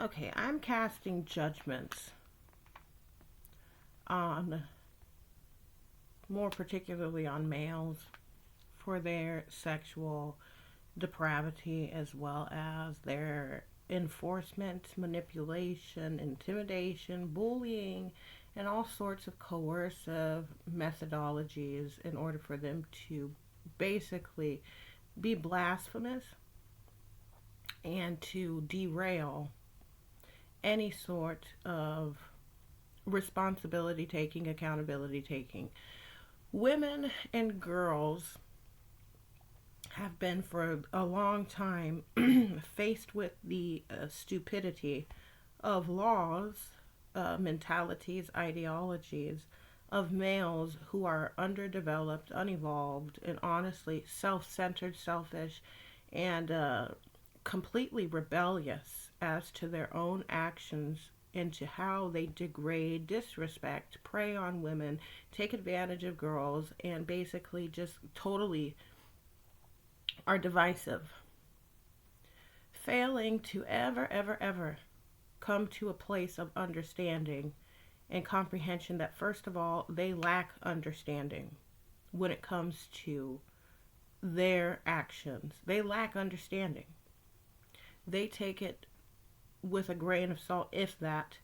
Okay, I'm casting judgments on, more particularly on males, for their sexual depravity as well as their enforcement, manipulation, intimidation, bullying, and all sorts of coercive methodologies in order for them to basically be blasphemous and to derail any sort of responsibility taking, accountability taking. Women and girls have been for a long time faced with the stupidity of laws, mentalities, ideologies of males who are underdeveloped, unevolved, and honestly self centered, selfish, and completely rebellious as to their own actions into how they degrade, disrespect, prey on women, take advantage of girls, and basically just totally are divisive, failing to ever come to a place of understanding and comprehension that, first of all, they lack understanding when it comes to their actions. They lack understanding. They take it with a grain of salt, if that,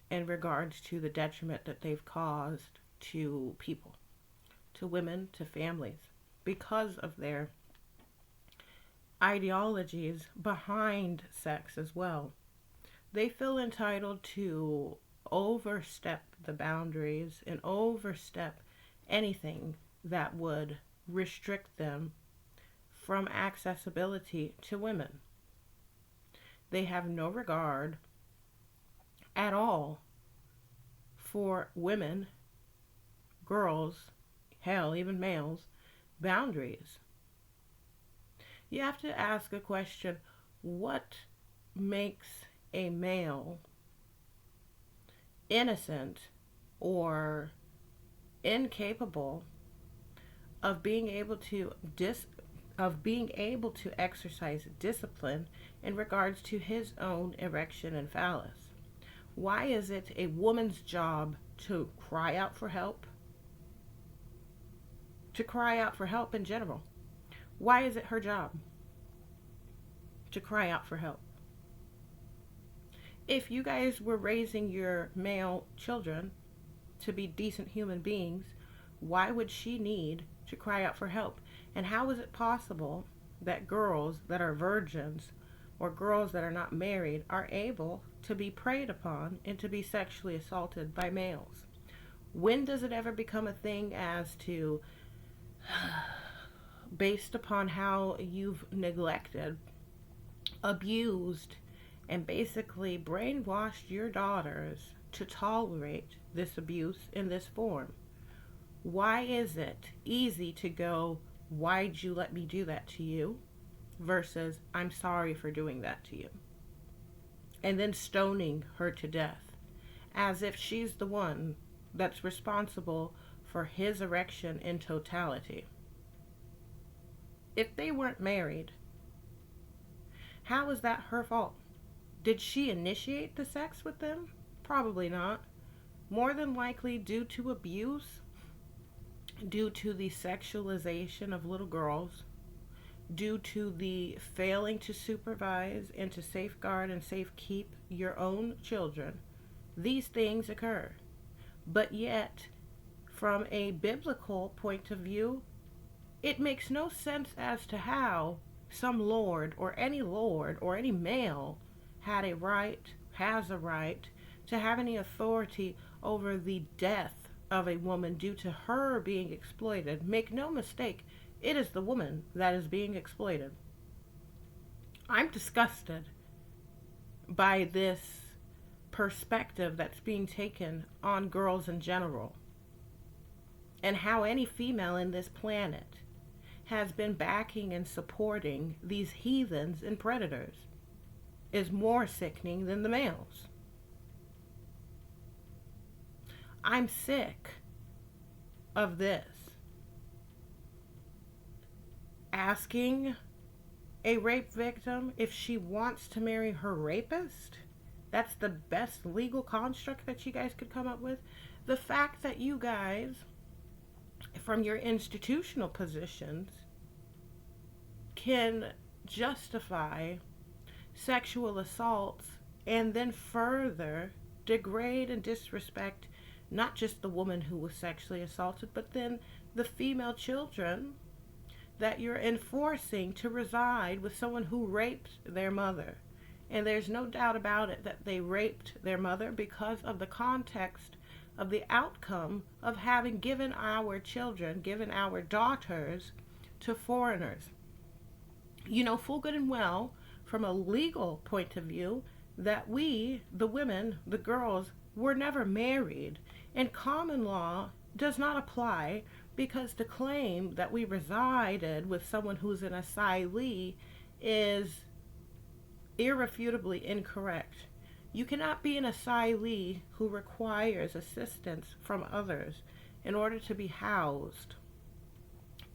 in regards to the detriment that they've caused to people, to women, to families, because of their ideologies behind sex as well. They feel entitled to overstep the boundaries and overstep anything that would restrict them from accessibility to women. They have no regard at all for women, girls, hell, even males, boundaries. You have to ask a question: what makes a male innocent or incapable of being able to exercise discipline in regards to his own erection and phallus? Why is it a woman's job to cry out for help? To cry out for help in general. Why is it her job to cry out for help? If you guys were raising your male children to be decent human beings, why would she need to cry out for help? And how is it possible that girls that are virgins or girls that are not married are able to be preyed upon and to be sexually assaulted by males? When does it ever become a thing as to, based upon how you've neglected, abused, and basically brainwashed your daughters to tolerate this abuse in this form? Why is it easy to go, "Why'd you let me do that to you?" versus, "I'm sorry for doing that to you," and then stoning her to death as if she's the one that's responsible for his erection in totality? If they weren't married, how is that her fault? Did she initiate the sex with them? Probably not. More than likely due to abuse, due to the sexualization of little girls, due to the failing to supervise and to safeguard and safe keep your own children. These things occur. But yet, from a biblical point of view, it makes no sense as to how some lord or any male had a right, has a right, to have any authority over the death of a woman due to her being exploited. Make no mistake, it is the woman that is being exploited. I'm disgusted by this perspective that's being taken on girls in general, and how any female in this planet has been backing and supporting these heathens and predators is more sickening than the males. I'm sick of this. Asking a rape victim, if she wants to marry her rapist, that's the best legal construct that you guys could come up with. The fact that you guys, from your institutional positions, can justify sexual assaults and then further degrade and disrespect not just the woman who was sexually assaulted, but then the female children that you're enforcing to reside with someone who raped their mother. And there's no doubt about it that they raped their mother because of the context of the outcome of having given our children, given our daughters to foreigners. You know full good and well, from a legal point of view, that we, the women, the girls, were never married. And common law does not apply because to claim that we resided with someone who's an asylee is irrefutably incorrect. You cannot be an asylee who requires assistance from others in order to be housed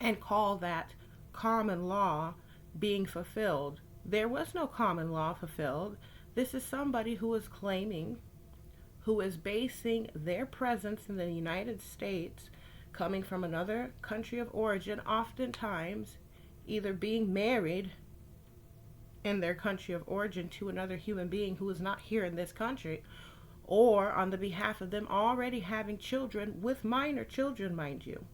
and call that common law being fulfilled. There was no common law fulfilled. This is somebody who is claiming, who is basing their presence in the United States, coming from another country of origin, oftentimes either being married in their country of origin to another human being who is not here in this country, or on the behalf of them already having children with minor children, mind you,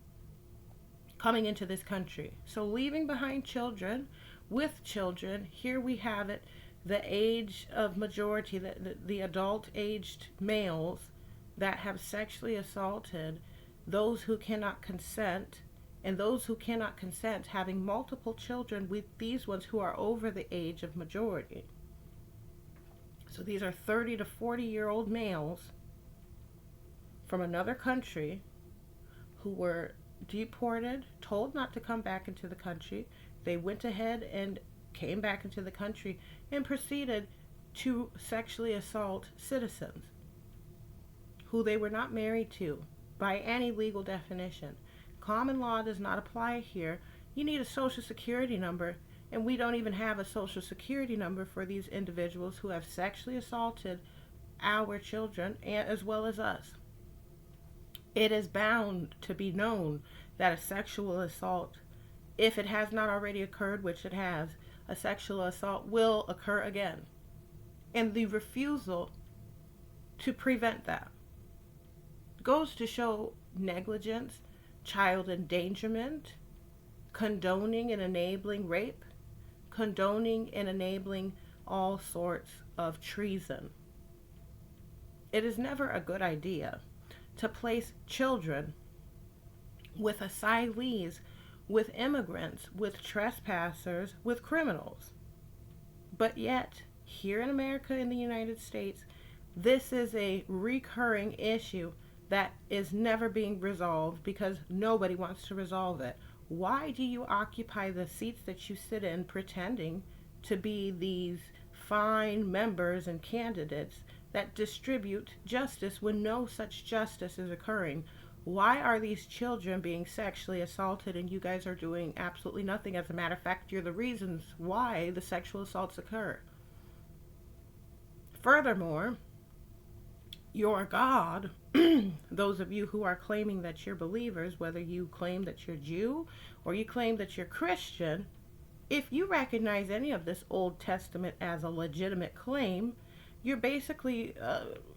coming into this country. So leaving behind children with children, here we have it, the age of majority, the adult aged males that have sexually assaulted those who cannot consent, and those who cannot consent having multiple children with these ones who are over the age of majority. So these are 30 to 40-year-old males from another country who were deported, told not to come back into the country. They went ahead and came back into the country and proceeded to sexually assault citizens who they were not married to by any legal definition. Common law does not apply here. You need a social security number, and we don't even have a social security number for these individuals who have sexually assaulted our children as well as us. It is bound to be known that a sexual assault, if it has not already occurred, which it has, a sexual assault will occur again. And the refusal to prevent that goes to show negligence, child endangerment, condoning and enabling rape, condoning and enabling all sorts of treason. It is never a good idea to place children with asylees, with immigrants, with trespassers, with criminals. But yet, here in America, in the United States, this is a recurring issue that is never being resolved because nobody wants to resolve it. Why do you occupy the seats that you sit in pretending to be these fine members and candidates that distribute justice when no such justice is occurring? Why are these children being sexually assaulted and you guys are doing absolutely nothing? As a matter of fact, you're the reasons why the sexual assaults occur. Furthermore, your God, those of you who are claiming that you're believers, whether you claim that you're Jew or you claim that you're Christian, if you recognize any of this Old Testament as a legitimate claim, you're basically,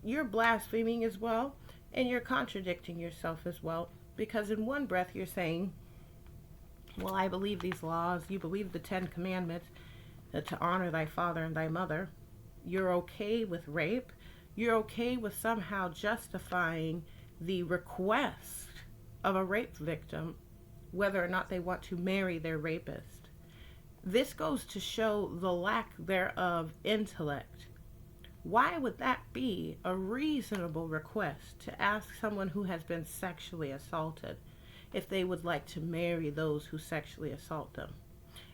you're blaspheming as well, and you're contradicting yourself as well, because in one breath you're saying, well, I believe these laws, you believe the 10 Commandments, to honor thy father and thy mother. You're okay with rape. You're okay with somehow justifying the request of a rape victim, whether or not they want to marry their rapist. This goes to show the lack thereof intellect. Why would that be a reasonable request to ask someone who has been sexually assaulted if they would like to marry those who sexually assault them?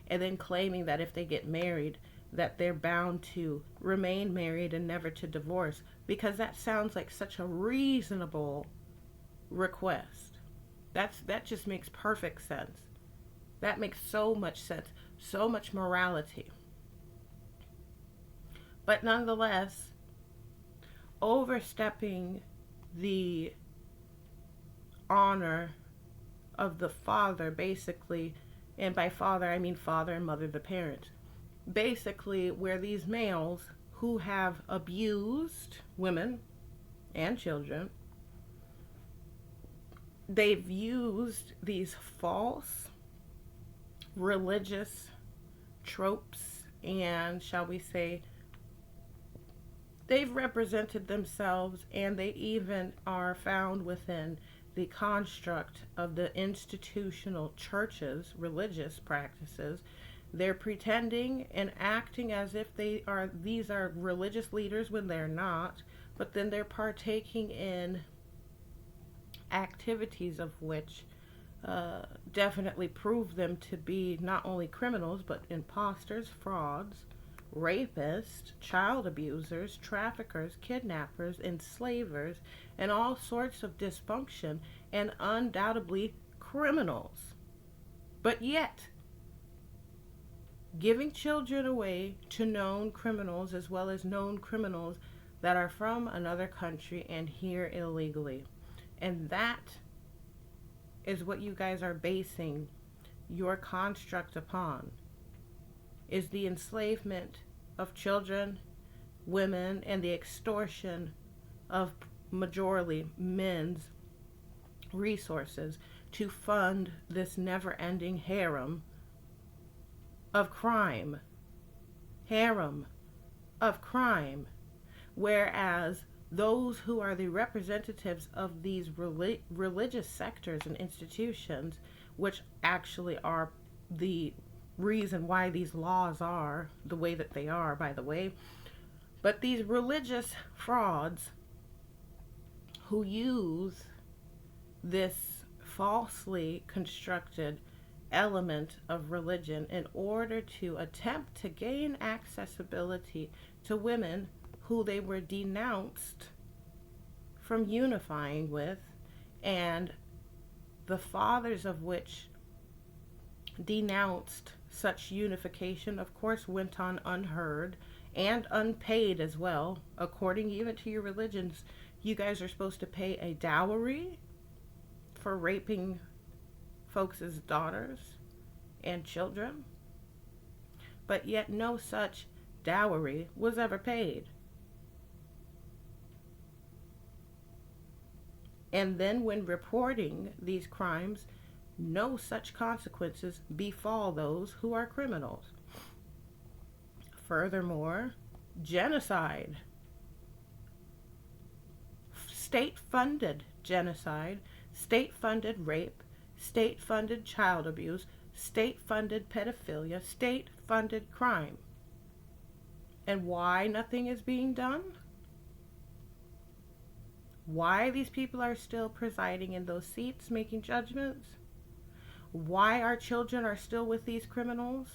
And then claiming that if they get married, that they're bound to remain married and never to divorce, because that sounds like such a reasonable request. That just makes perfect sense. That makes so much sense. so much morality. But nonetheless, overstepping the honor of the father, basically, and by father I mean father and mother, the parent, basically, where these males who have abused women and children, they've used these false religious tropes, and shall we say, they've represented themselves, and they even are found within the construct of the institutional churches, religious practices. They're pretending and acting as if these are religious leaders when they're not, but then they're partaking in activities of which definitely prove them to be not only criminals but imposters, frauds, rapists, child abusers, traffickers, kidnappers, enslavers, and all sorts of dysfunction, and undoubtedly criminals. But yet, giving children away to known criminals as well as known criminals that are from another country and here illegally. And that is what you guys are basing your construct upon, is the enslavement of children, women, and the extortion of majorly men's resources to fund this never-ending harem of crime. Harem of crime. Whereas those who are the representatives of these religious sectors and institutions, which actually are the reason why these laws are the way that they are, by the way, but these religious frauds who use this falsely constructed element of religion in order to attempt to gain accessibility to women who they were denounced from unifying with, and the fathers of which denounced such unification, of course, went on unheard and unpaid as well. According even to your religions, you guys are supposed to pay a dowry for raping folks' daughters and children, but yet no such dowry was ever paid. And then when reporting these crimes, no such consequences befall those who are criminals. Furthermore, genocide, state-funded genocide, state-funded rape, state-funded child abuse, state-funded pedophilia, state-funded crime. And why nothing is being done? Why these people are still presiding in those seats making judgments? Why our children are still with these criminals?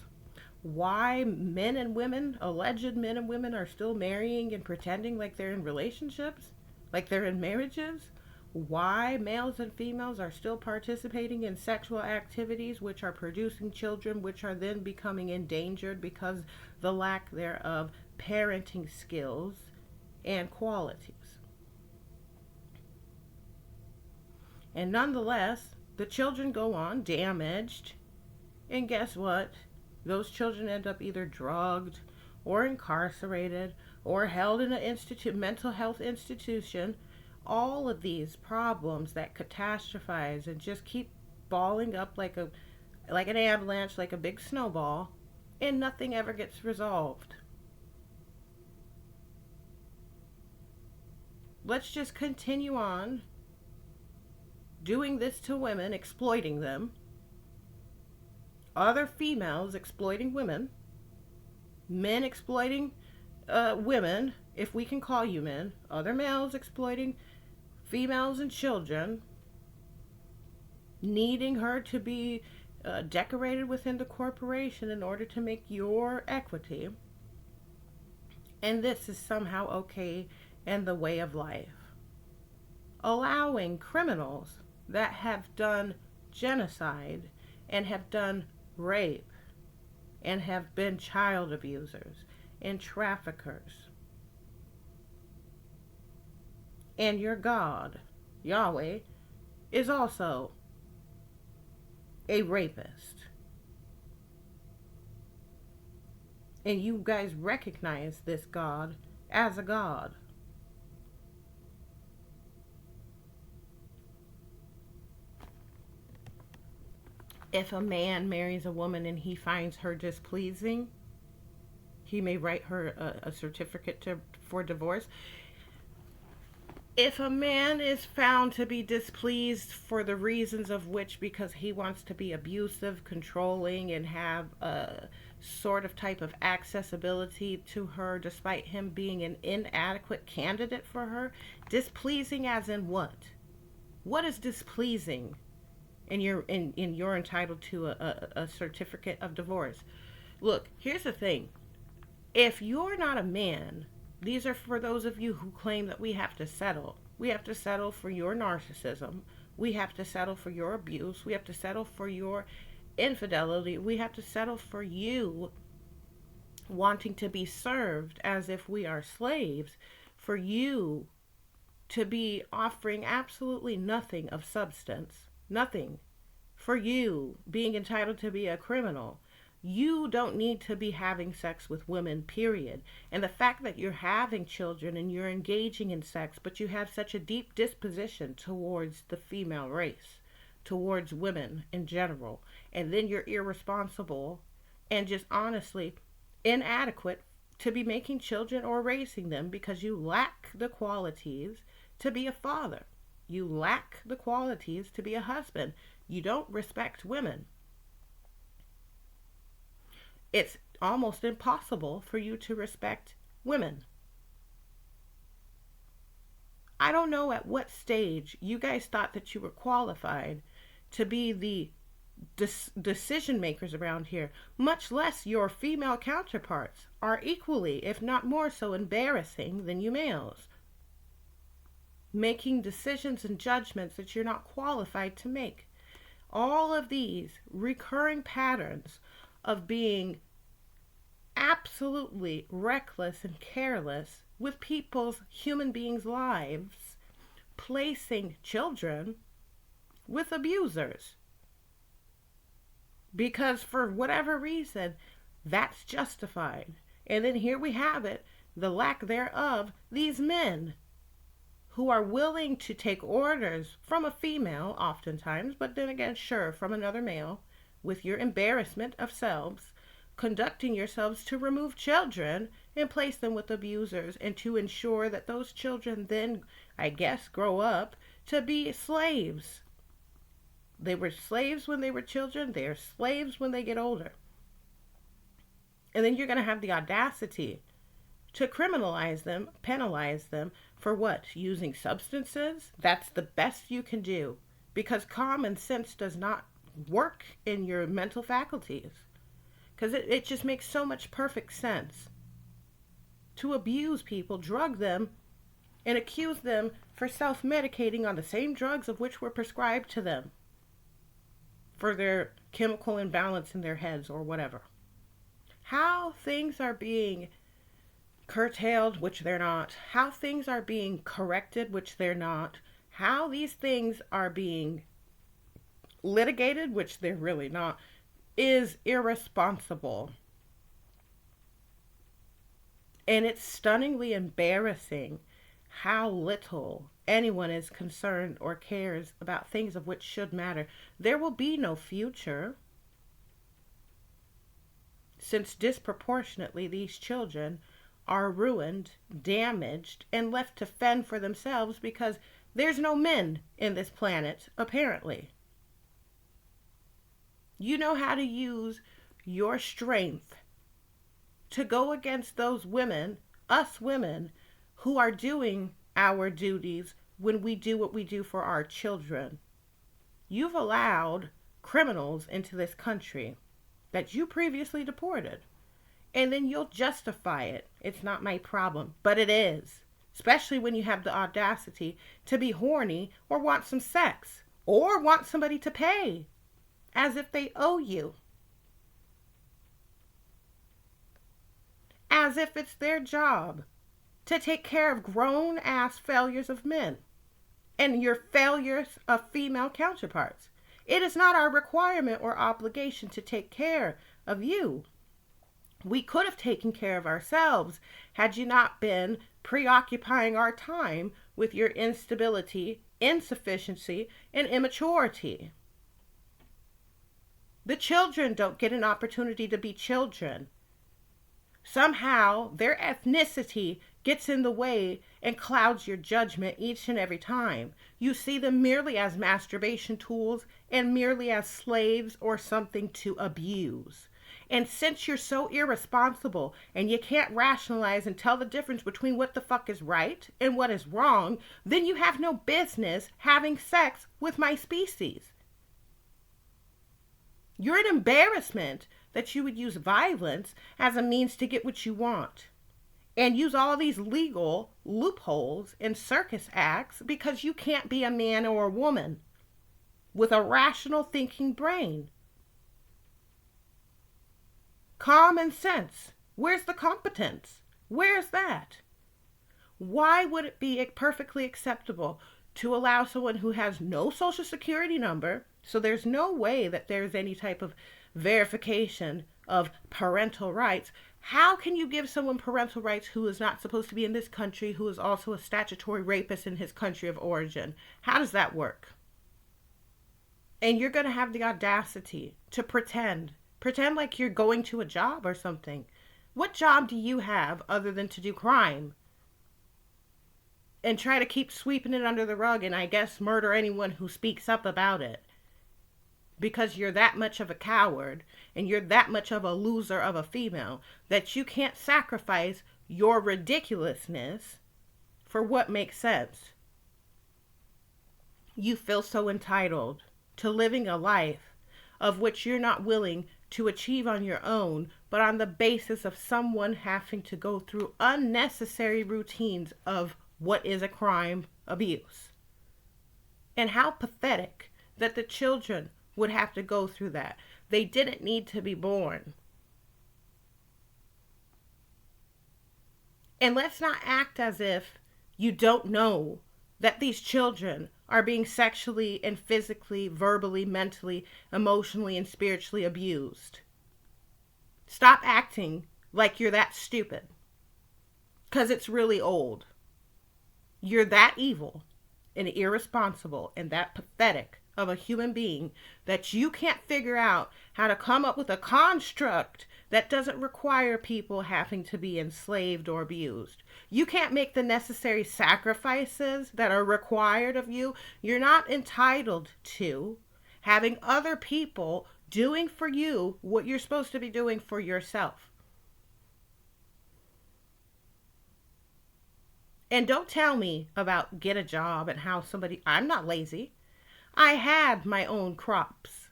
Why men and women, alleged men and women, are still marrying and pretending like they're in relationships, like they're in marriages? Why males and females are still participating in sexual activities which are producing children which are then becoming endangered because the lack thereof parenting skills and qualities. And nonetheless, the children go on damaged, and guess what? Those children end up either drugged or incarcerated or held in an mental health institution. All of these problems that catastrophize and just keep balling up like an avalanche, like a big snowball, and nothing ever gets resolved. Let's just continue on doing this to women, exploiting them, other females exploiting women, men exploiting women, if we can call you men, other males exploiting females and children, needing her to be decorated within the corporation in order to make your equity. And this is somehow okay and the way of life. Allowing criminals that have done genocide and have done rape and have been child abusers and traffickers. And your God, Yahweh, is also a rapist. And you guys recognize this God as a God. If a man marries a woman and he finds her displeasing, he may write her a certificate for divorce. If a man is found to be displeased for the reasons of which, because he wants to be abusive, controlling, and have a sort of type of accessibility to her despite him being an inadequate candidate for her, displeasing as in what? What is displeasing? And you're entitled to a certificate of divorce. Look, here's the thing. If you're not a man, these are for those of you who claim that we have to settle. We have to settle for your narcissism. We have to settle for your abuse. We have to settle for your infidelity. We have to settle for you wanting to be served as if we are slaves, for you to be offering absolutely nothing of substance. Nothing. For you being entitled to be a criminal. You don't need to be having sex with women, period. And the fact that you're having children and you're engaging in sex, but you have such a deep disposition towards the female race, towards women in general, and then you're irresponsible and just honestly inadequate to be making children or raising them because you lack the qualities to be a father. You lack the qualities to be a husband. You don't respect women. It's almost impossible for you to respect women. I don't know at what stage you guys thought that you were qualified to be the decision makers around here, much less your female counterparts are equally, if not more so, embarrassing than you males. Making decisions and judgments that you're not qualified to make. All of these recurring patterns of being absolutely reckless and careless with people's, human beings' lives, placing children with abusers. Because for whatever reason, that's justified. And then here we have it, the lack thereof, these men who are willing to take orders from a female oftentimes, but then again, sure, from another male, with your embarrassment of selves, conducting yourselves to remove children and place them with abusers and to ensure that those children then, I guess, grow up to be slaves. They were slaves when they were children. They are slaves when they get older. And then you're going to have the audacity to criminalize them, penalize them for what? Using substances? That's the best you can do because common sense does not work in your mental faculties. Because it just makes so much perfect sense to abuse people, drug them, and accuse them for self-medicating on the same drugs of which were prescribed to them for their chemical imbalance in their heads or whatever. How things are being curtailed, which they're not. How things are being corrected, which they're not. How these things are being litigated, which they're really not, is irresponsible. And it's stunningly embarrassing how little anyone is concerned or cares about things of which should matter. There will be no future, since disproportionately these children are ruined, damaged, and left to fend for themselves because there's no men in this planet, apparently. You know how to use your strength to go against those women, us women, who are doing our duties when we do what we do for our children. You've allowed criminals into this country that you previously deported. And then you'll justify it. It's not my problem, but it is. Especially when you have the audacity to be horny or want some sex or want somebody to pay as if they owe you. as if it's their job to take care of grown ass failures of men and your failures of female counterparts. It is not our requirement or obligation to take care of you. We could have taken care of ourselves had you not been preoccupying our time with your instability, insufficiency, and immaturity. The children don't get an opportunity to be children. Somehow, their ethnicity gets in the way and clouds your judgment each and every time. You see them merely as masturbation tools and merely as slaves or something to abuse. And since you're so irresponsible and you can't rationalize and tell the difference between what the fuck is right and what is wrong, then you have no business having sex with my species. You're an embarrassment that you would use violence as a means to get what you want. And use all these legal loopholes and circus acts because you can't be a man or a woman with a rational thinking brain. Common sense. Where's the competence? Where's that? Why would it be perfectly acceptable to allow someone who has no social security number, so there's no way that there's any type of verification of parental rights? How can you give someone parental rights who is not supposed to be in this country, who is also a statutory rapist in his country of origin? How does that work? And you're going to have the audacity to pretend like you're going to a job or something. What job do you have other than to do crime? And try to keep sweeping it under the rug and I guess murder anyone who speaks up about it. Because you're that much of a coward and you're that much of a loser of a female that you can't sacrifice your ridiculousness for what makes sense. You feel so entitled to living a life of which you're not willing to achieve on your own, but on the basis of someone having to go through unnecessary routines of what is a crime, abuse. And how pathetic that the children would have to go through that. They didn't need to be born. And let's not act as if you don't know that these children are being sexually and physically, verbally, mentally, emotionally, and spiritually abused. Stop acting like you're that stupid. Because it's really old. You're that evil and irresponsible and that pathetic of a human being that you can't figure out how to come up with a construct that doesn't require people having to be enslaved or abused. You can't make the necessary sacrifices that are required of you. You're not entitled to having other people doing for you what you're supposed to be doing for yourself. And don't tell me about get a job and how somebody, I'm not lazy. I had my own crops.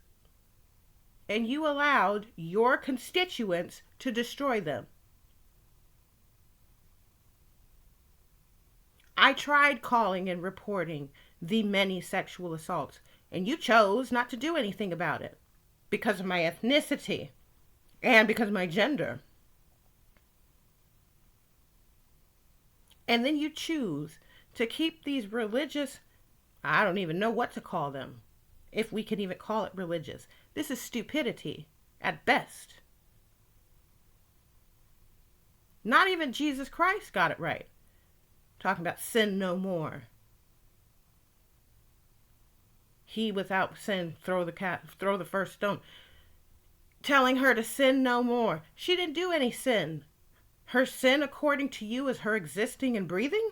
And you allowed your constituents to destroy them. I tried calling and reporting the many sexual assaults, and you chose not to do anything about it because of my ethnicity and because of my gender. And then you choose to keep these religious, I don't even know what to call them, if we can even call it religious. This is stupidity at best. Not even Jesus Christ got it right. Talking about sin no more. He without sin throw the first stone. Telling her to sin no more. She didn't do any sin. Her sin according to you is her existing and breathing?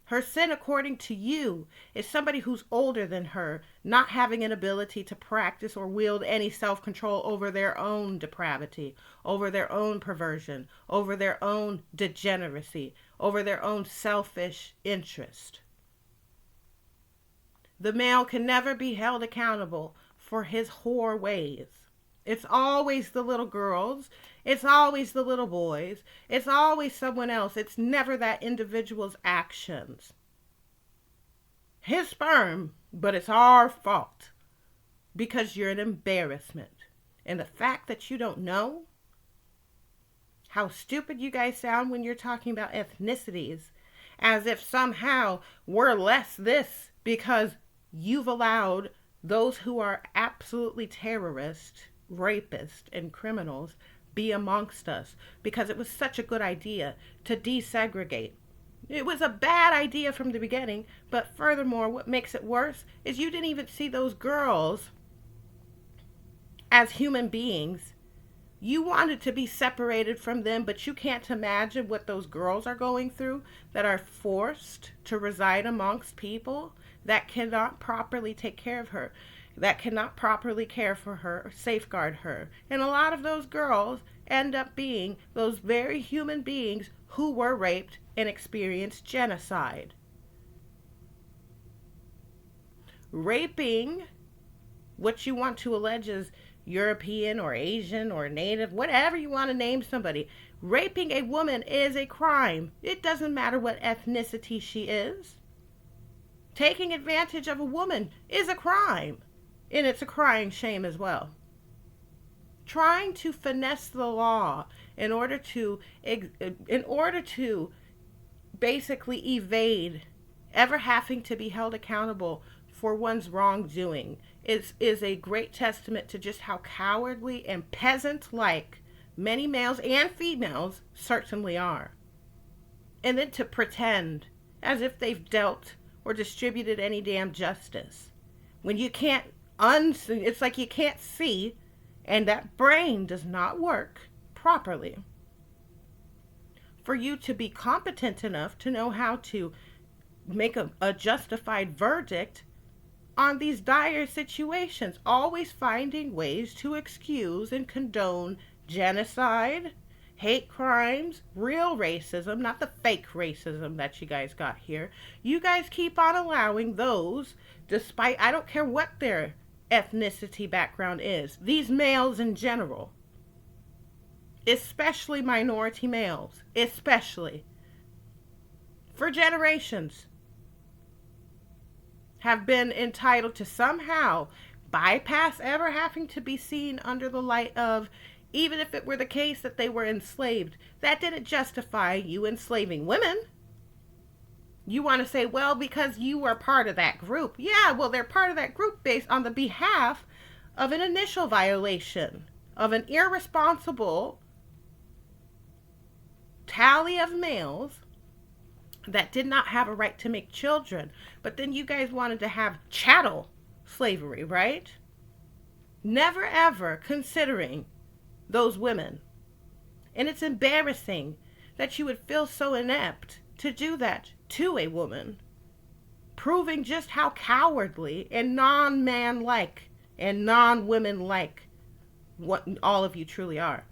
Her sin according to you is somebody who's older than her, not having an ability to practice or wield any self-control over their own depravity, over their own perversion, over their own degeneracy, over their own selfish interest. The male can never be held accountable for his whore ways. It's always the little girls. It's always the little boys. It's always someone else. It's never that individual's actions. His sperm, but it's our fault because you're an embarrassment. And the fact that you don't know how stupid you guys sound when you're talking about ethnicities, as if somehow we're less this because you've allowed those who are absolutely terrorists, rapists, and criminals be amongst us because it was such a good idea to desegregate. It was a bad idea from the beginning, but furthermore, what makes it worse is you didn't even see those girls as human beings. You wanted to be separated from them, but you can't imagine what those girls are going through that are forced to reside amongst people that cannot properly take care of her, that cannot properly care for her or safeguard her. And a lot of those girls end up being those very human beings who were raped and experienced genocide. Raping what you want to allege is European or Asian or Native, whatever you want to name somebody. Raping a woman is a crime. It doesn't matter what ethnicity she is. Taking advantage of a woman is a crime, and it's a crying shame as well. Trying to finesse the law in order to basically evade ever having to be held accountable for one's wrongdoing is a great testament to just how cowardly and peasant-like many males and females certainly are. And then to pretend as if they've dealt or distributed any damn justice when you can't unsee. It's like you can't see, and that brain does not work properly for you to be competent enough to know how to make a justified verdict on these dire situations, always finding ways to excuse and condone genocide, hate crimes, real racism, not the fake racism that you guys got here. You guys keep on allowing those, despite, I don't care what their ethnicity background is, these males in general, especially minority males, especially, for generations, have been entitled to somehow bypass ever having to be seen under the light of, even if it were the case that they were enslaved. That didn't justify you enslaving women. You want to say, well, because you were part of that group. Yeah, well, they're part of that group based on the behalf of an initial violation of an irresponsible tally of males that did not have a right to make children. But then you guys wanted to have chattel slavery, right? Never ever considering those women. And it's embarrassing that you would feel so inept to do that to a woman, proving just how cowardly and non-man-like and non-women-like what all of you truly are.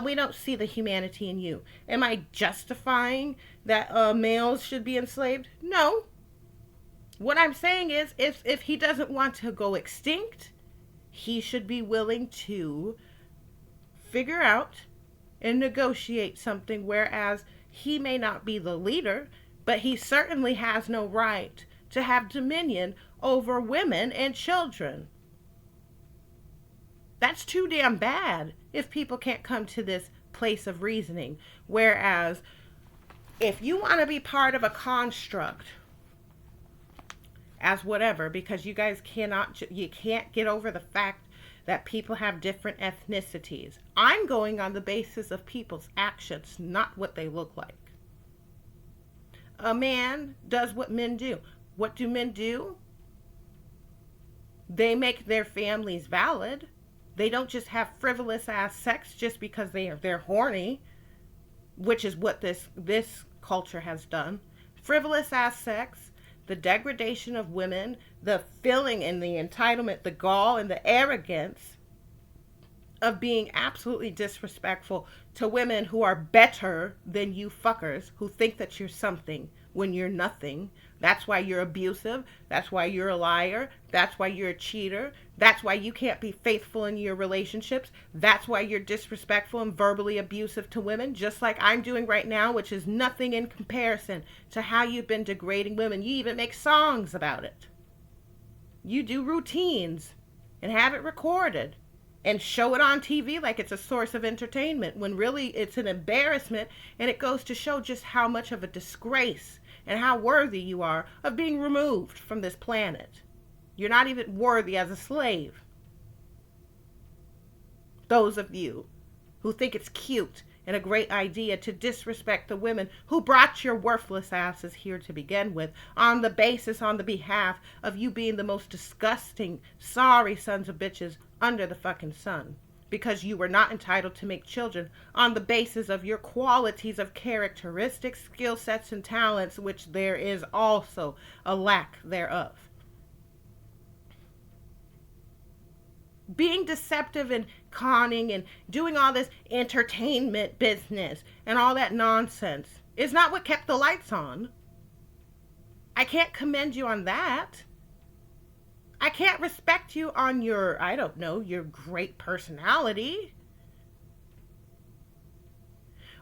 We don't see the humanity in you. Am I justifying that males should be enslaved? No. What I'm saying is, if he doesn't want to go extinct, he should be willing to figure out and negotiate something, whereas he may not be the leader, but he certainly has no right to have dominion over women and children. That's too damn bad if people can't come to this place of reasoning. Whereas, if you want to be part of a construct as whatever, because you guys you can't get over the fact that people have different ethnicities. I'm going on the basis of people's actions, not what they look like. A man does what men do. What do men do? They make their families valid. They don't just have frivolous ass sex just because they're horny, which is what this culture has done. Frivolous ass sex, the degradation of women, the feeling and the entitlement, the gall and the arrogance of being absolutely disrespectful to women who are better than you fuckers, who think that you're something when you're nothing. That's why you're abusive. That's why you're a liar. That's why you're a cheater. That's why you can't be faithful in your relationships. That's why you're disrespectful and verbally abusive to women, just like I'm doing right now, which is nothing in comparison to how you've been degrading women. You even make songs about it. You do routines and have it recorded and show it on TV like it's a source of entertainment when really it's an embarrassment, and it goes to show just how much of a disgrace and how worthy you are of being removed from this planet. You're not even worthy as a slave. Those of you who think it's cute and a great idea to disrespect the women who brought your worthless asses here to begin with on the behalf of you being the most disgusting, sorry sons of bitches under the fucking sun. Because you were not entitled to make children on the basis of your qualities of characteristics, skill sets, and talents, which there is also a lack thereof. Being deceptive and conning and doing all this entertainment business and all that nonsense is not what kept the lights on. I can't commend you on that. I can't respect you on your, I don't know, your great personality.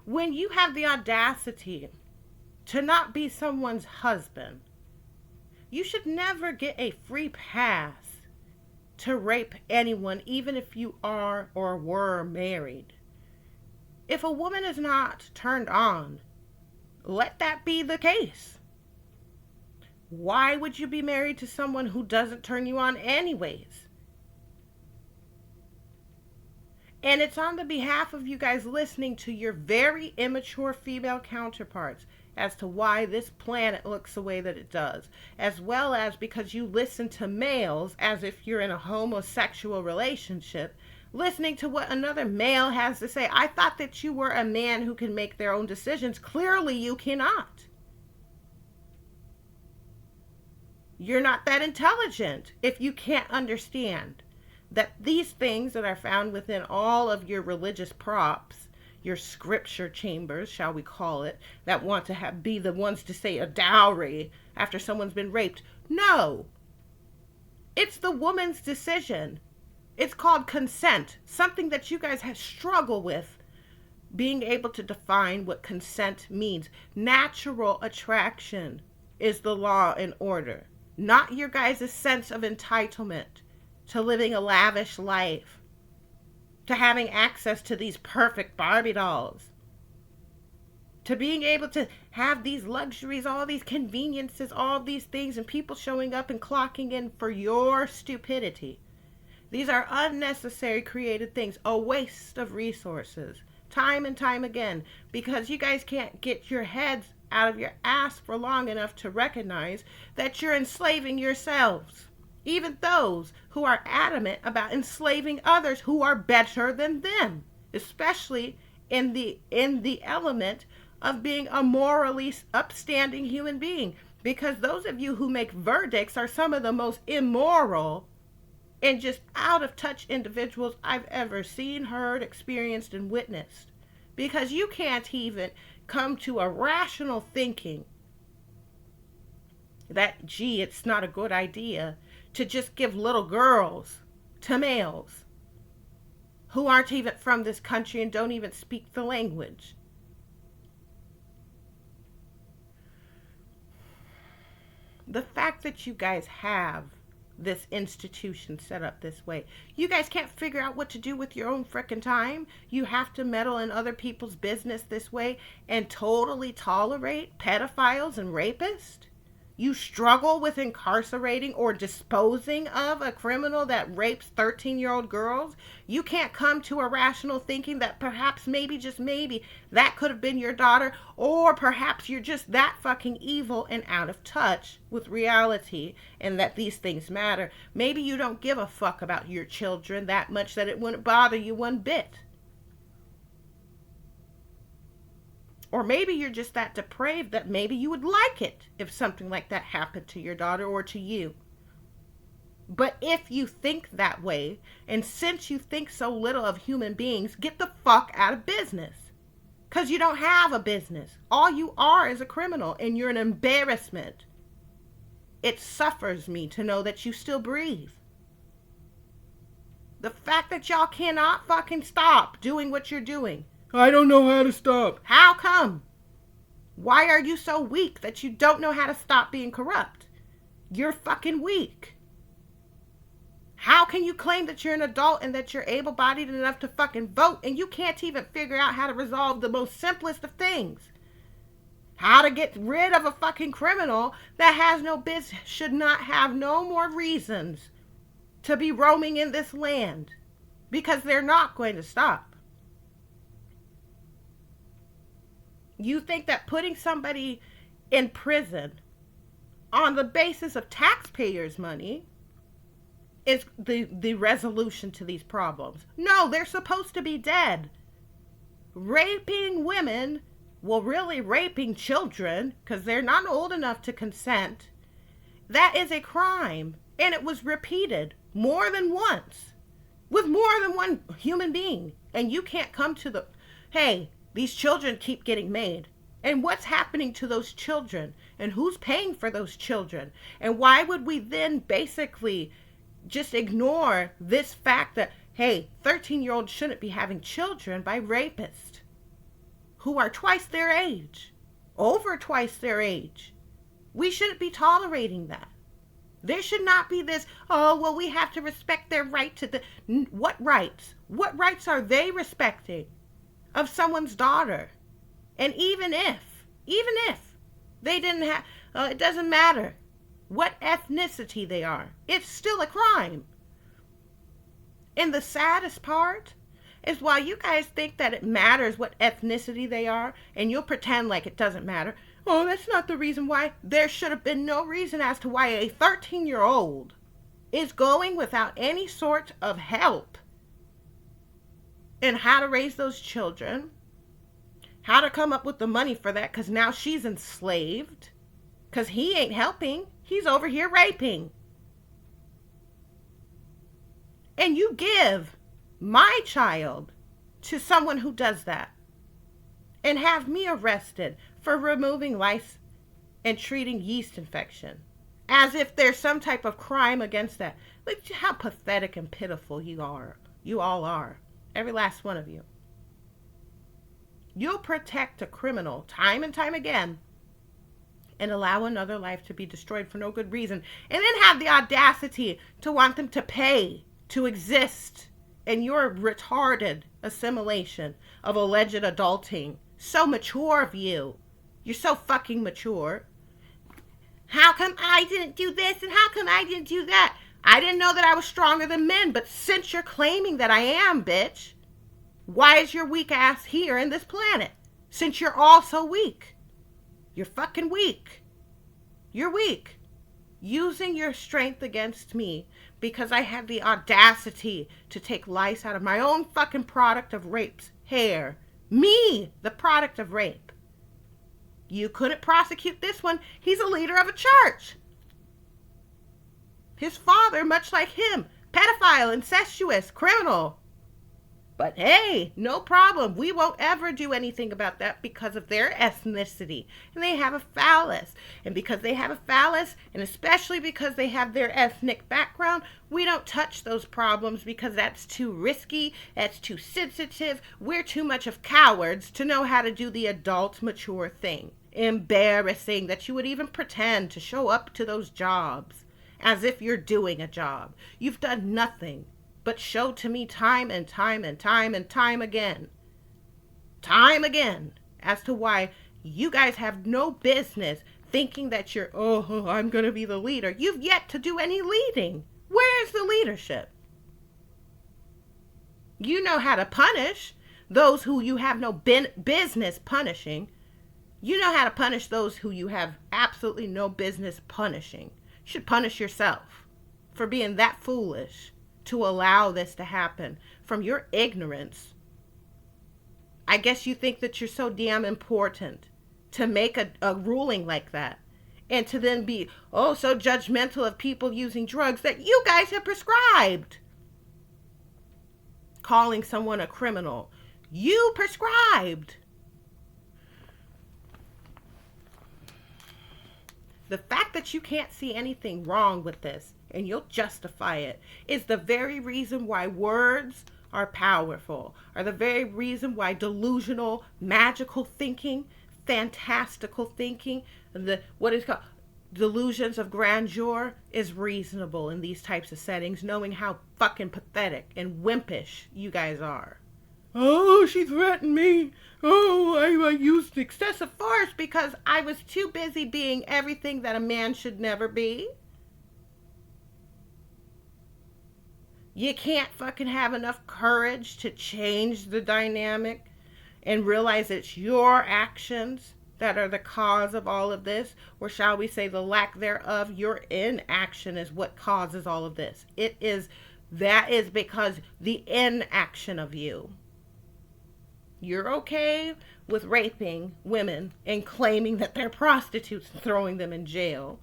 When you have the audacity to not be someone's husband, you should never get a free pass to rape anyone, even if you are or were married. If a woman is not turned on, let that be the case. Why would you be married to someone who doesn't turn you on anyways? And it's on the behalf of you guys listening to your very immature female counterparts as to why this planet looks the way that it does, as well as because you listen to males as if you're in a homosexual relationship, listening to what another male has to say. I thought that you were a man who can make their own decisions. Clearly you cannot. You're not that intelligent if you can't understand that these things that are found within all of your religious props, your scripture chambers, shall we call it, that want to be the ones to say a dowry after someone's been raped. No. It's the woman's decision. It's called consent, something that you guys have struggled with being able to define what consent means. Natural attraction is the law and order, not your guys' sense of entitlement to living a lavish life, to having access to these perfect Barbie dolls, to being able to have these luxuries, all these conveniences, all these things, and people showing up and clocking in for your stupidity. These are unnecessary created things, a waste of resources, time and time again, because you guys can't get your heads out of your ass for long enough to recognize that you're enslaving yourselves. Even those who are adamant about enslaving others who are better than them, especially in the element of being a morally upstanding human being. Because those of you who make verdicts are some of the most immoral and just out of touch individuals I've ever seen, heard, experienced, and witnessed. Because you can't even come to a rational thinking that, gee, it's not a good idea to just give little girls to males who aren't even from this country and don't even speak the language. The fact that you guys have this institution set up this way, you guys can't figure out what to do with your own frickin' time. You have to meddle in other people's business this way and totally tolerate pedophiles and rapists. You struggle with incarcerating or disposing of a criminal that rapes 13-year-old girls. You can't come to a rational thinking that perhaps, maybe, just maybe, that could have been your daughter, or perhaps you're just that fucking evil and out of touch with reality and that these things matter. Maybe you don't give a fuck about your children that much that it wouldn't bother you one bit. Or maybe you're just that depraved that maybe you would like it if something like that happened to your daughter or to you. But if you think that way, and since you think so little of human beings, get the fuck out of business. Because you don't have a business. All you are is a criminal, and you're an embarrassment. It suffers me to know that you still breathe. The fact that y'all cannot fucking stop doing what you're doing. I don't know how to stop. How come? Why are you so weak that you don't know how to stop being corrupt? You're fucking weak. How can you claim that you're an adult and that you're able-bodied enough to fucking vote and you can't even figure out how to resolve the most simplest of things? How to get rid of a fucking criminal that has no business, should not have no more reasons to be roaming in this land, because they're not going to stop. You think that putting somebody in prison on the basis of taxpayers' money is the resolution to these problems? No, they're supposed to be dead. Raping women, well, really raping children, because they're not old enough to consent, that is a crime. And it was repeated more than once with more than one human being. And you can't come to the, hey, these children keep getting made. And what's happening to those children? And who's paying for those children? And why would we then basically just ignore this fact that, hey, 13-year-olds shouldn't be having children by rapists who are twice their age, over twice their age? We shouldn't be tolerating that. There should not be this, oh, well, we have to respect their right to the, what rights? What rights are they respecting of someone's daughter? And even if they didn't have, it doesn't matter what ethnicity they are, it's still a crime. And the saddest part is, while you guys think that it matters what ethnicity they are, and you'll pretend like it doesn't matter, oh, that's not the reason why. There should have been no reason as to why a 13-year-old is going without any sort of help in how to raise those children, how to come up with the money for that, because now she's enslaved, because he ain't helping. He's over here raping. And you give my child to someone who does that and have me arrested for removing lice and treating yeast infection, as if there's some type of crime against that. Look how pathetic and pitiful you all are, every last one of you. You'll protect a criminal time and time again and allow another life to be destroyed for no good reason, and then have the audacity to want them to pay to exist in your retarded assimilation of alleged adulting. So mature of you. You're so fucking mature. How come I didn't do this and how come I didn't do that? I didn't know that I was stronger than men, but since you're claiming that I am, bitch, why is your weak ass here in this planet? Since you're all so weak. You're fucking weak. You're weak. Using your strength against me because I had the audacity to take lice out of my own fucking product of rape's hair. Me, the product of rape. You couldn't prosecute this one. He's a leader of a church. His father, much like him, pedophile, incestuous, criminal. But hey, no problem. We won't ever do anything about that because of their ethnicity. And they have a phallus. And because they have a phallus, and especially because they have their ethnic background, we don't touch those problems because that's too risky, that's too sensitive. We're too much of cowards to know how to do the adult, mature thing. Embarrassing that you would even pretend to show up to those jobs as if you're doing a job. You've done nothing but show to me time and time and time and time again as to why you guys have no business thinking that you're, oh, I'm going to be the leader. You've yet to do any leading. Where's the leadership? You know how to punish those who you have no business punishing. You know how to punish those who you have absolutely no business punishing. You should punish yourself for being that foolish to allow this to happen from your ignorance. I guess you think that you're so damn important to make a ruling like that, and to then be, oh, so judgmental of people using drugs that you guys have prescribed. Calling someone a criminal. You prescribed. The fact that you can't see anything wrong with this and you'll justify it is the very reason why words are powerful, are the very reason why delusional, magical thinking, fantastical thinking, what is called delusions of grandeur is reasonable in these types of settings, knowing how fucking pathetic and wimpish you guys are. Oh, she threatened me. Oh, I used excessive force because I was too busy being everything that a man should never be. You can't fucking have enough courage to change the dynamic and realize it's your actions that are the cause of all of this, or shall we say the lack thereof. Your inaction is what causes all of this. That is because the inaction of you. You're okay with raping women and claiming that they're prostitutes and throwing them in jail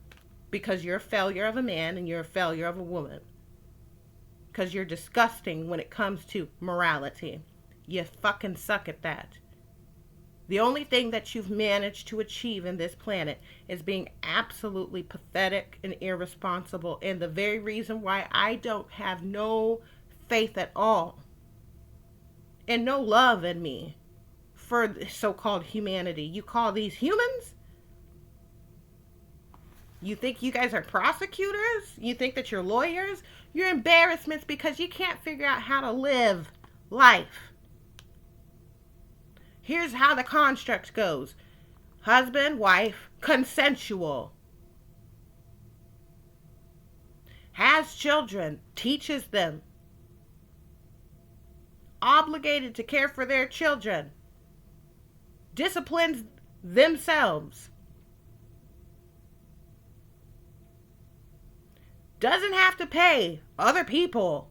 because you're a failure of a man and you're a failure of a woman. Because you're disgusting when it comes to morality. You fucking suck at that. The only thing that you've managed to achieve in this planet is being absolutely pathetic and irresponsible. And the very reason why I don't have no faith at all and no love in me for so-called humanity. You call these humans? You think you guys are prosecutors? You think that you're lawyers? You're embarrassments because you can't figure out how to live life. Here's how the construct goes. Husband, wife, consensual. Has children, teaches them. Obligated to care for their children. Disciplines themselves. Doesn't have to pay other people.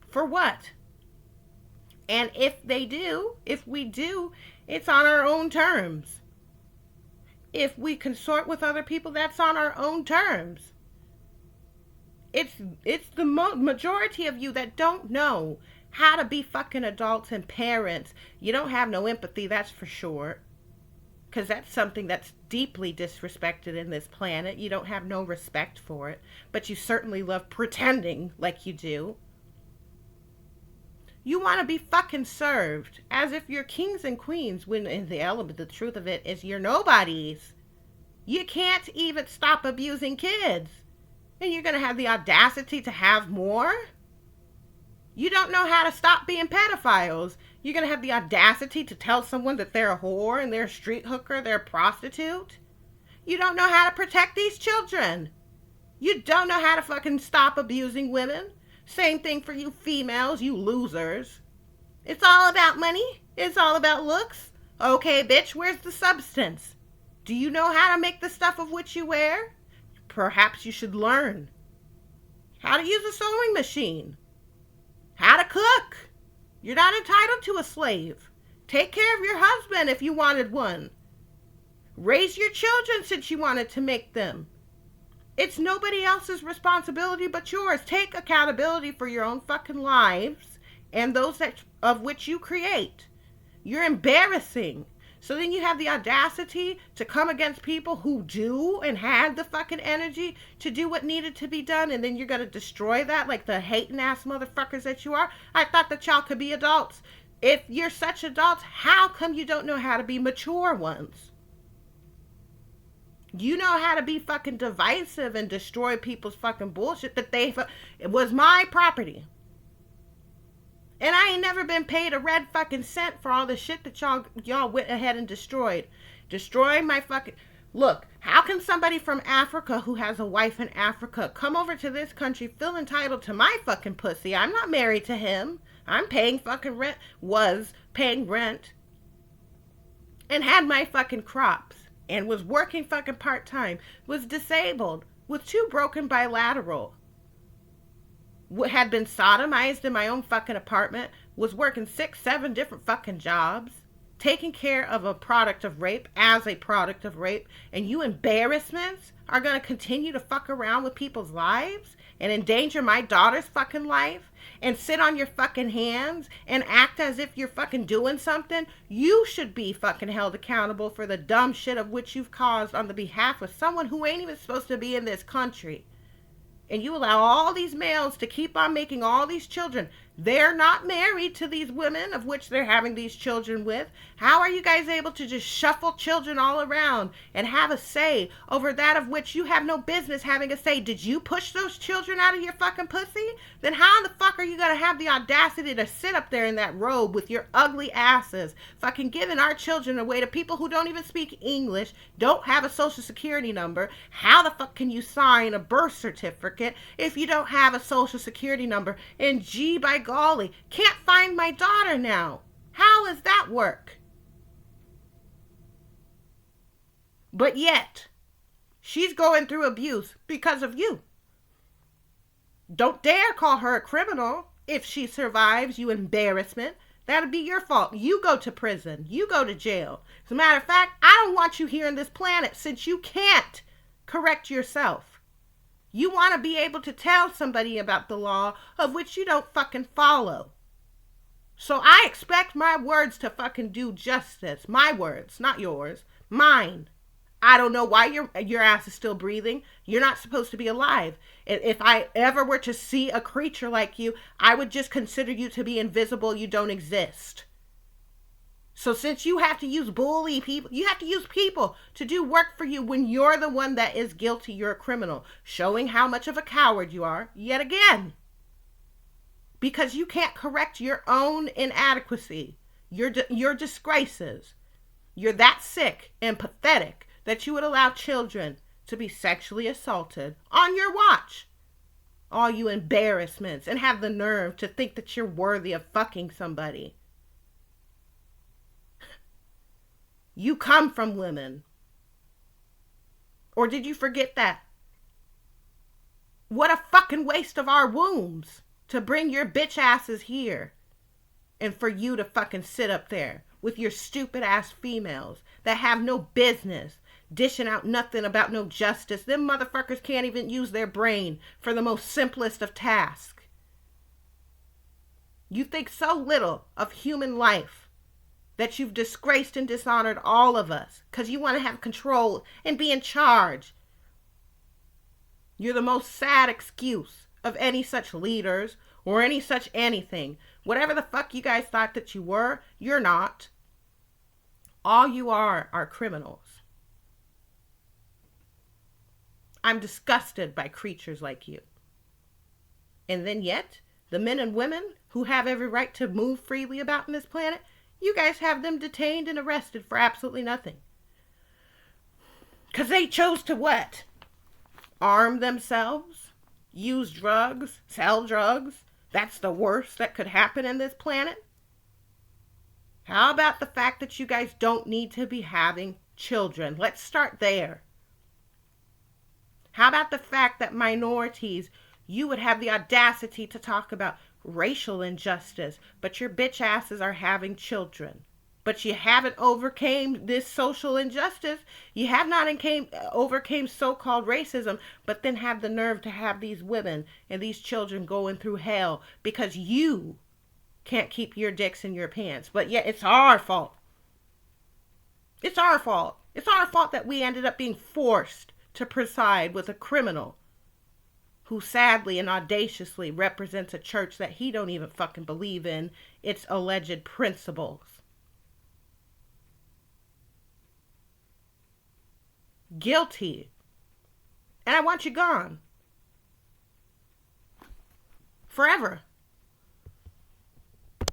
For what? And if we do, it's on our own terms. If we consort with other people, that's on our own terms. It's the majority of you that don't know how to be fucking adults and parents. You don't have no empathy, that's for sure. Because that's something that's deeply disrespected in this planet. You don't have no respect for it. But you certainly love pretending like you do. You want to be fucking served as if you're kings and queens, when in the truth of it is you're nobodies. You can't even stop abusing kids. And you're going to have the audacity to have more? You don't know how to stop being pedophiles. You're going to have the audacity to tell someone that they're a whore and they're a street hooker, they're a prostitute? You don't know how to protect these children. You don't know how to fucking stop abusing women. Same thing for you females, you losers. It's all about money. It's all about looks. Okay, bitch, where's the substance? Do you know how to make the stuff of which you wear? Perhaps you should learn how to use a sewing machine. How to cook. You're not entitled to a slave. Take care of your husband if you wanted one. Raise your children since you wanted to make them. It's nobody else's responsibility but yours. Take accountability for your own fucking lives and those of which you create. You're embarrassing. So then you have the audacity to come against people who do and had the fucking energy to do what needed to be done, and then you're going to destroy that like the hating ass motherfuckers that you are. I thought that y'all could be adults. If you're such adults, how come you don't know how to be mature ones? You know how to be fucking divisive and destroy people's fucking bullshit that it was my property. And I ain't never been paid a red fucking cent for all the shit that y'all went ahead and destroyed. Destroying my fucking... Look, how can somebody from Africa who has a wife in Africa come over to this country, feel entitled to my fucking pussy? I'm not married to him. I'm paying fucking rent. Was paying rent. And had my fucking crops. And was working fucking part-time. Was disabled. With 2 broken bilateral. Had been sodomized in my own fucking apartment. Was working 6, 7 different fucking jobs. Taking care of a product of rape as a product of rape. And you embarrassments are going to continue to fuck around with people's lives and endanger my daughter's fucking life and sit on your fucking hands and act as if you're fucking doing something. You should be fucking held accountable for the dumb shit of which you've caused on the behalf of someone who ain't even supposed to be in this country. And you allow all these males to keep on making all these children. They're not married to these women of which they're having these children with. How are you guys able to just shuffle children all around and have a say over that of which you have no business having a say? Did you push those children out of your fucking pussy? Then how in the fuck are you gonna have the audacity to sit up there in that robe with your ugly asses fucking giving our children away to people who don't even speak English, don't have a social security number? How the fuck can you sign a birth certificate if you don't have a social security number? And gee, by golly, can't find my daughter now. How does that work? But yet, she's going through abuse because of you. Don't dare call her a criminal if she survives, you embarrassment. That'd be your fault. You go to prison. You go to jail. As a matter of fact, I don't want you here on this planet since you can't correct yourself. You want to be able to tell somebody about the law of which you don't fucking follow. So I expect my words to fucking do justice. My words, not yours. Mine. I don't know why your ass is still breathing. You're not supposed to be alive. If I ever were to see a creature like you, I would just consider you to be invisible. You don't exist. So since you have to use bully people, you have to use people to do work for you when you're the one that is guilty. You're a criminal, showing how much of a coward you are yet again. Because you can't correct your own inadequacy, your disgraces. You're that sick and pathetic that you would allow children to be sexually assaulted on your watch. All you embarrassments, and have the nerve to think that you're worthy of fucking somebody. You come from women. Or did you forget that? What a fucking waste of our wombs to bring your bitch asses here. And for you to fucking sit up there with your stupid ass females that have no business dishing out nothing about no justice. Them motherfuckers can't even use their brain for the most simplest of tasks. You think so little of human life that you've disgraced and dishonored all of us because you want to have control and be in charge. You're the most sad excuse of any such leaders or any such anything. Whatever the fuck you guys thought that you were, you're not. All you are criminals. I'm disgusted by creatures like you. And then yet, the men and women who have every right to move freely about on this planet, you guys have them detained and arrested for absolutely nothing. Because they chose to what? Arm themselves? Use drugs? Sell drugs? That's the worst that could happen in this planet? How about the fact that you guys don't need to be having children? Let's start there. How about the fact that minorities, you would have the audacity to talk about racial injustice, but your bitch asses are having children. But you haven't overcame this social injustice. You have not overcame so-called racism, but then have the nerve to have these women and these children going through hell because you can't keep your dicks in your pants. But yet it's our fault. It's our fault. It's our fault that we ended up being forced to preside with a criminal who sadly and audaciously represents a church that he don't even fucking believe in its alleged principles. Guilty. And I want you gone. Forever.